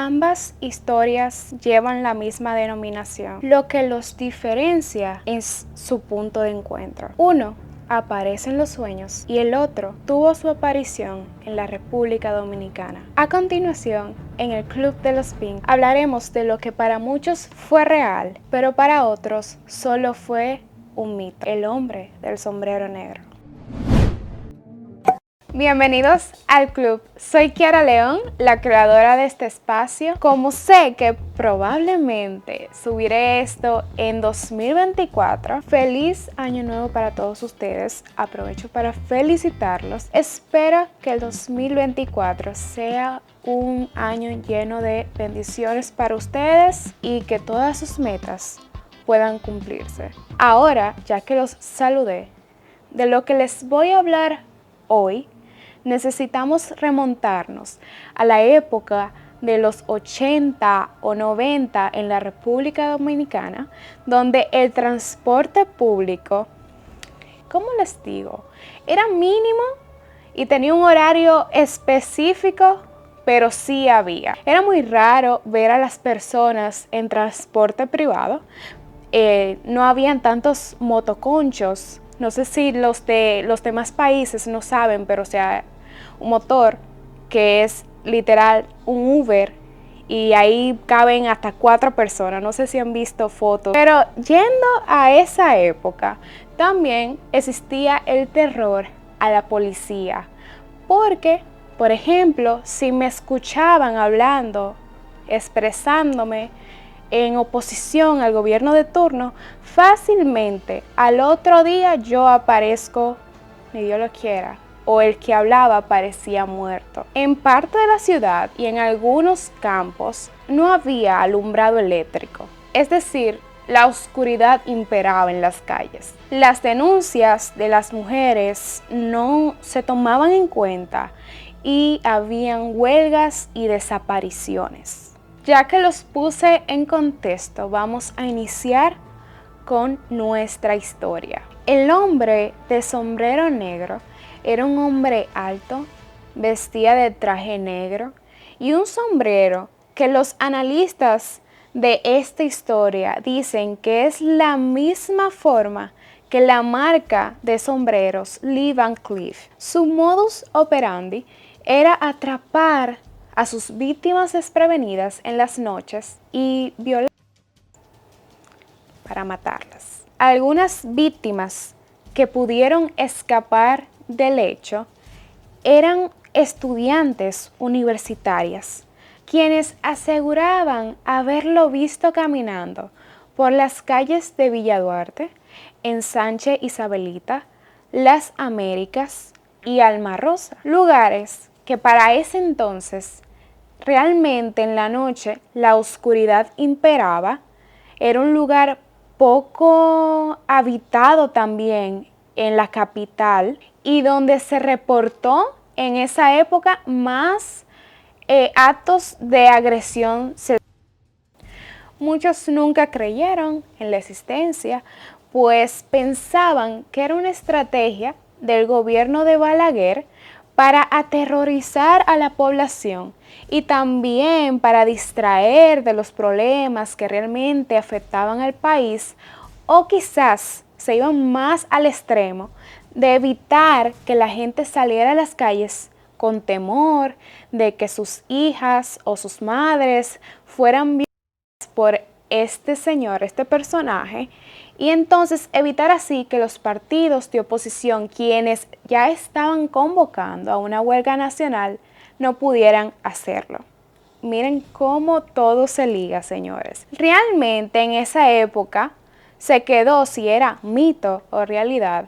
Ambas historias llevan la misma denominación. Lo que los diferencia es su punto de encuentro. Uno aparece en los sueños y el otro tuvo su aparición en la República Dominicana. A continuación, en el Club de los Pink, hablaremos de lo que para muchos fue real, pero para otros solo fue un mito: el hombre del sombrero negro. Bienvenidos al club. Soy Kiara León, la creadora de este espacio. Como sé que probablemente subiré esto en 2024, feliz año nuevo para todos ustedes. Aprovecho para felicitarlos. Espero que el 2024 sea un año lleno de bendiciones para ustedes y que todas sus metas puedan cumplirse. Ahora, ya que los saludé, de lo que les voy a hablar hoy, necesitamos remontarnos a la época de los 80 o 90 en la República Dominicana, donde el transporte público, ¿cómo les digo?, era mínimo y tenía un horario específico, pero sí había. Era muy raro ver a las personas en transporte privado. No habían tantos motoconchos. No sé si los demás países no saben, pero o sea, un motor que es literal un Uber y ahí caben hasta 4 personas. No sé si han visto fotos. Pero yendo a esa época, también existía el terror a la policía. Porque, por ejemplo, si me escuchaban hablando, expresándome en oposición al gobierno de turno, fácilmente al otro día yo aparezco, ni Dios lo quiera, o el que hablaba parecía muerto. En parte de la ciudad y en algunos campos no había alumbrado eléctrico, es decir, la oscuridad imperaba en las calles. Las denuncias de las mujeres no se tomaban en cuenta y habían huelgas y desapariciones. Ya que los puse en contexto, vamos a iniciar con nuestra historia. El hombre de sombrero negro era un hombre alto, vestía de traje negro y un sombrero que los analistas de esta historia dicen que es la misma forma que la marca de sombreros Lee Van Cleef. Su modus operandi era atrapar a sus víctimas desprevenidas en las noches y violarlas para matarlas. Algunas víctimas que pudieron escapar del hecho eran estudiantes universitarias, quienes aseguraban haberlo visto caminando por las calles de Villa Duarte, Ensanche Isabelita, Las Américas y Alma Rosa, lugares que para ese entonces realmente en la noche la oscuridad imperaba. Era un lugar poco habitado también en la capital y donde se reportó en esa época más actos de agresión sexual. Muchos nunca creyeron en la existencia, pues pensaban que era una estrategia del gobierno de Balaguer para aterrorizar a la población y también para distraer de los problemas que realmente afectaban al país, o quizás se iban más al extremo de evitar que la gente saliera a las calles con temor de que sus hijas o sus madres fueran violadas por este señor, este personaje, y entonces evitar así que los partidos de oposición, quienes ya estaban convocando a una huelga nacional, no pudieran hacerlo. Miren cómo todo se liga, señores. Realmente en esa época se quedó si era mito o realidad.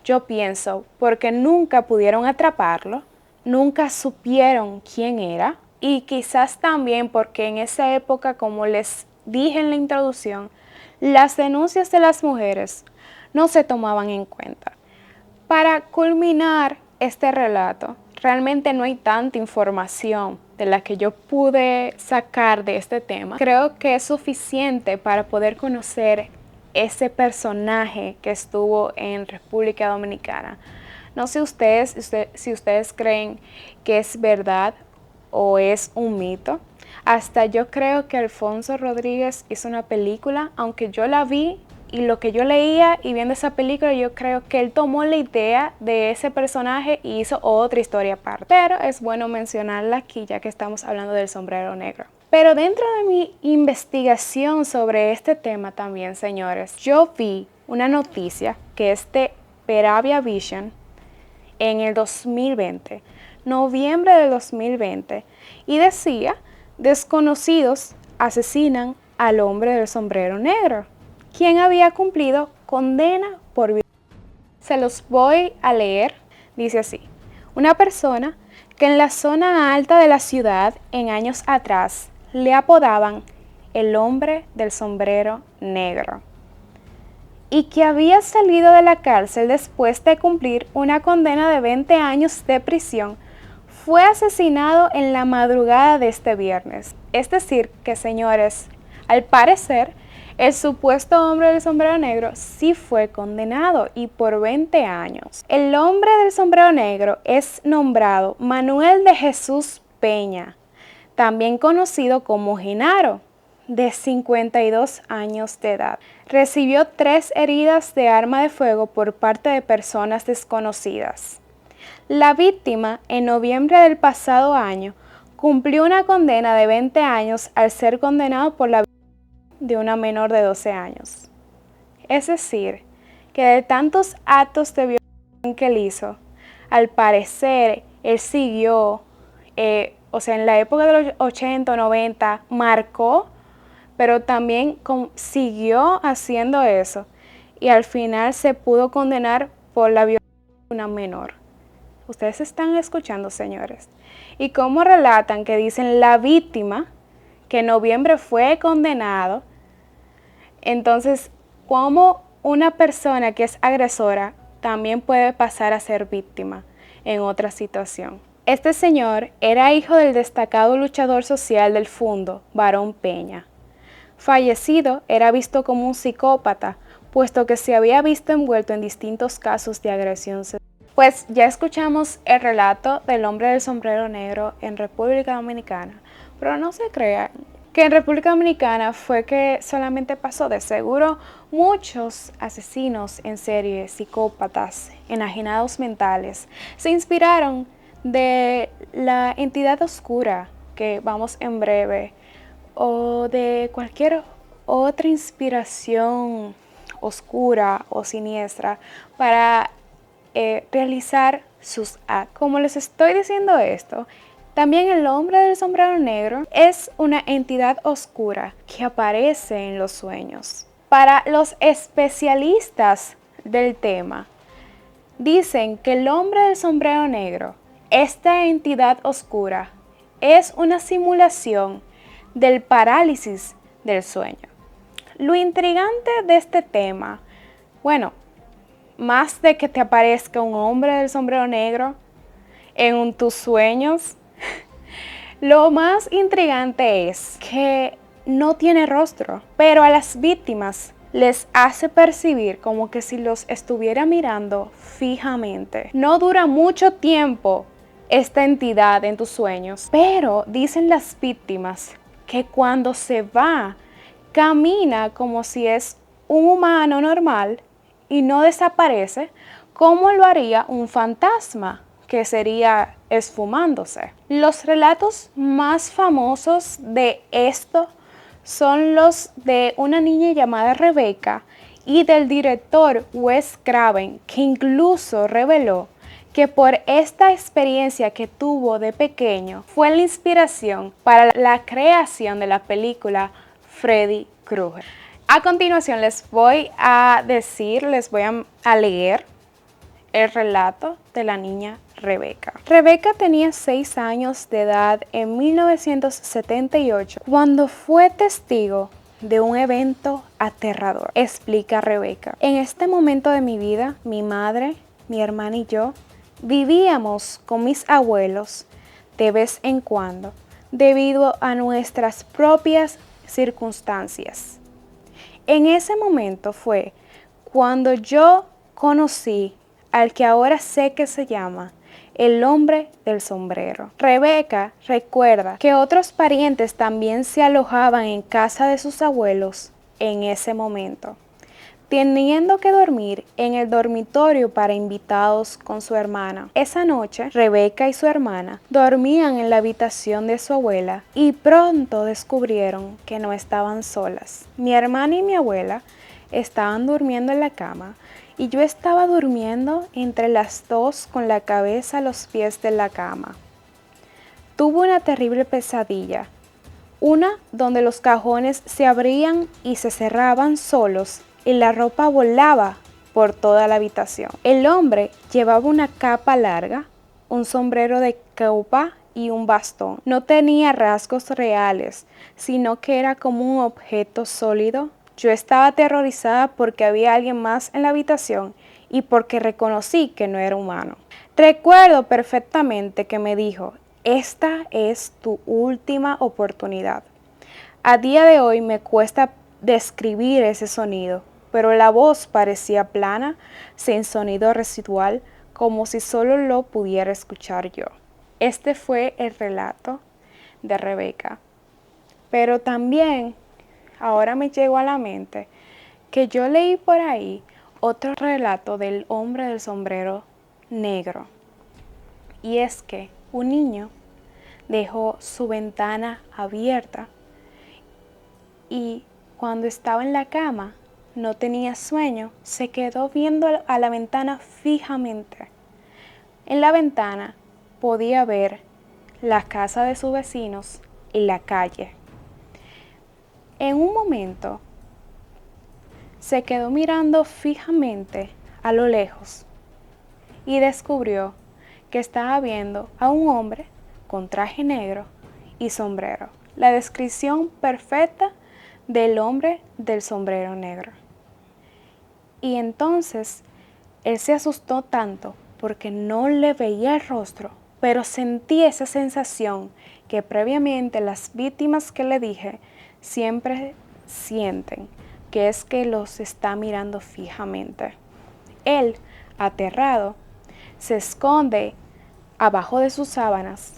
Yo pienso porque nunca pudieron atraparlo, nunca supieron quién era, y quizás también porque en esa época, como les dije en la introducción, las denuncias de las mujeres no se tomaban en cuenta. Para culminar este relato, realmente no hay tanta información de la que yo pude sacar de este tema. Creo que es suficiente para poder conocer ese personaje que estuvo en República Dominicana. No sé si ustedes creen que es verdad o es un mito. Hasta yo creo que Alfonso Rodríguez hizo una película, aunque yo la vi y lo que yo leía y viendo esa película, yo creo que él tomó la idea de ese personaje y hizo otra historia aparte. Pero es bueno mencionarla aquí ya que estamos hablando del sombrero negro. Pero dentro de mi investigación sobre este tema también, señores, yo vi una noticia que es de Peravia Vision en el 2020, noviembre del 2020, y decía, desconocidos asesinan al hombre del sombrero negro, quien había cumplido condena por violencia. Se los voy a leer, dice así, una persona que en la zona alta de la ciudad en años atrás le apodaban el hombre del sombrero negro y que había salido de la cárcel después de cumplir una condena de 20 años de prisión, fue asesinado en la madrugada de este viernes. Es decir, que señores, al parecer, el supuesto hombre del sombrero negro sí fue condenado y por 20 años. El hombre del sombrero negro es nombrado Manuel de Jesús Peña, también conocido como Genaro, de 52 años de edad. Recibió 3 heridas de arma de fuego por parte de personas desconocidas. La víctima, en noviembre del pasado año, cumplió una condena de 20 años al ser condenado por la de una menor de 12 años. Es decir, que de tantos actos de violación que él hizo, al parecer él siguió, en la época de los 80 o 90, marcó, pero también siguió haciendo eso y al final se pudo condenar por la violación de una menor. Ustedes están escuchando, señores. Y cómo relatan que dicen la víctima, que en noviembre fue condenado. Entonces, cómo una persona que es agresora también puede pasar a ser víctima en otra situación. Este señor era hijo del destacado luchador social del Fundo, Barón Peña. Fallecido, era visto como un psicópata, puesto que se había visto envuelto en distintos casos de agresión sexual. Pues ya escuchamos el relato del hombre del sombrero negro en República Dominicana, pero no se crean que en República Dominicana fue que solamente pasó. De seguro muchos asesinos en serie, psicópatas, enajenados mentales, se inspiraron de la entidad oscura que vamos en breve, o de cualquier otra inspiración oscura o siniestra para realizar sus actos. Como les estoy diciendo esto, también el hombre del sombrero negro es una entidad oscura que aparece en los sueños. Para los especialistas del tema, dicen que el hombre del sombrero negro, esta entidad oscura, es una simulación del parálisis del sueño. Lo intrigante de este tema, bueno, más de que te aparezca un hombre del sombrero negro en tus sueños, lo más intrigante es que no tiene rostro, pero a las víctimas les hace percibir como que si los estuviera mirando fijamente. No dura mucho tiempo esta entidad en tus sueños, pero dicen las víctimas que cuando se va, camina como si es un humano normal y no desaparece como lo haría un fantasma, que sería esfumándose. Los relatos más famosos de esto son los de una niña llamada Rebecca y del director Wes Craven, que incluso reveló que por esta experiencia que tuvo de pequeño fue la inspiración para la creación de la película Freddy Krueger. A continuación les voy a leer el relato de la niña Rebecca. Rebecca tenía 6 años de edad en 1978 cuando fue testigo de un evento aterrador. Explica Rebecca. En este momento de mi vida, mi madre, mi hermana y yo vivíamos con mis abuelos de vez en cuando debido a nuestras propias circunstancias. En ese momento fue cuando yo conocí al que ahora sé que se llama el hombre del sombrero. Rebeca recuerda que otros parientes también se alojaban en casa de sus abuelos en ese momento, teniendo que dormir en el dormitorio para invitados con su hermana. Esa noche, Rebeca y su hermana dormían en la habitación de su abuela y pronto descubrieron que no estaban solas. Mi hermana y mi abuela estaban durmiendo en la cama y yo estaba durmiendo entre las dos con la cabeza a los pies de la cama. Tuve una terrible pesadilla, una donde los cajones se abrían y se cerraban solos y la ropa volaba por toda la habitación. El hombre llevaba una capa larga, un sombrero de copa y un bastón. No tenía rasgos reales, sino que era como un objeto sólido. Yo estaba aterrorizada porque había alguien más en la habitación y porque reconocí que no era humano. Recuerdo perfectamente que me dijo: esta es tu última oportunidad. A día de hoy me cuesta describir ese sonido, pero la voz parecía plana, sin sonido residual, como si solo lo pudiera escuchar yo. Este fue el relato de Rebeca. Pero también ahora me llegó a la mente que yo leí por ahí otro relato del hombre del sombrero negro. Y es que un niño dejó su ventana abierta y cuando estaba en la cama, no tenía sueño, se quedó viendo a la ventana fijamente. En la ventana podía ver la casa de sus vecinos y la calle. En un momento se quedó mirando fijamente a lo lejos y descubrió que estaba viendo a un hombre con traje negro y sombrero. La descripción perfecta del hombre del sombrero negro. Y entonces él se asustó tanto porque no le veía el rostro, pero sentí esa sensación que previamente las víctimas que le dije siempre sienten, que es que los está mirando fijamente. Él, aterrado, se esconde abajo de sus sábanas,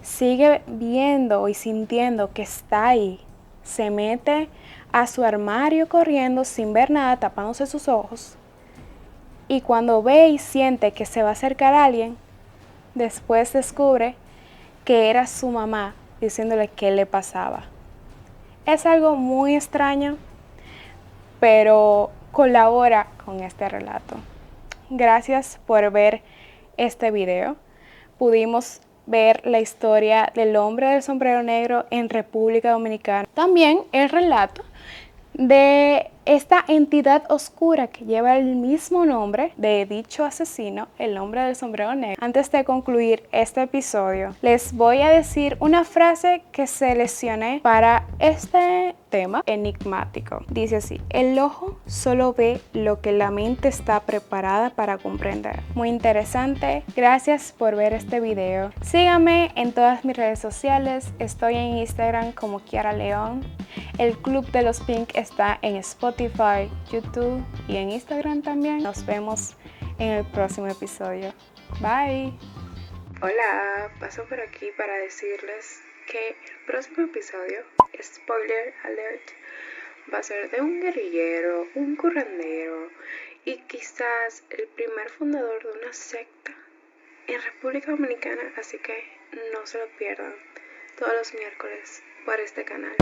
sigue viendo y sintiendo que está ahí, se mete a su armario corriendo sin ver nada, tapándose sus ojos, y cuando ve y siente que se va a acercar a alguien, después descubre que era su mamá diciéndole qué le pasaba. Es algo muy extraño, pero colabora con este relato. Gracias por ver este video. Pudimos ver la historia del hombre del sombrero negro en República Dominicana. También el relato de esta entidad oscura que lleva el mismo nombre de dicho asesino, el hombre del sombrero negro. Antes de concluir este episodio, les voy a decir una frase que seleccioné para este tema enigmático. Dice así: el ojo solo ve lo que la mente está preparada para comprender. Muy interesante. Gracias por ver este video. Síganme en todas mis redes sociales. Estoy en Instagram como Kiara León. El Club de los Pink está en Spotify, YouTube y en Instagram también. Nos vemos en el próximo episodio. Bye. Hola, paso por aquí para decirles que el próximo episodio, spoiler alert, va a ser de un guerrillero, un curandero y quizás el primer fundador de una secta en República Dominicana, así que no se lo pierdan todos los miércoles por este canal.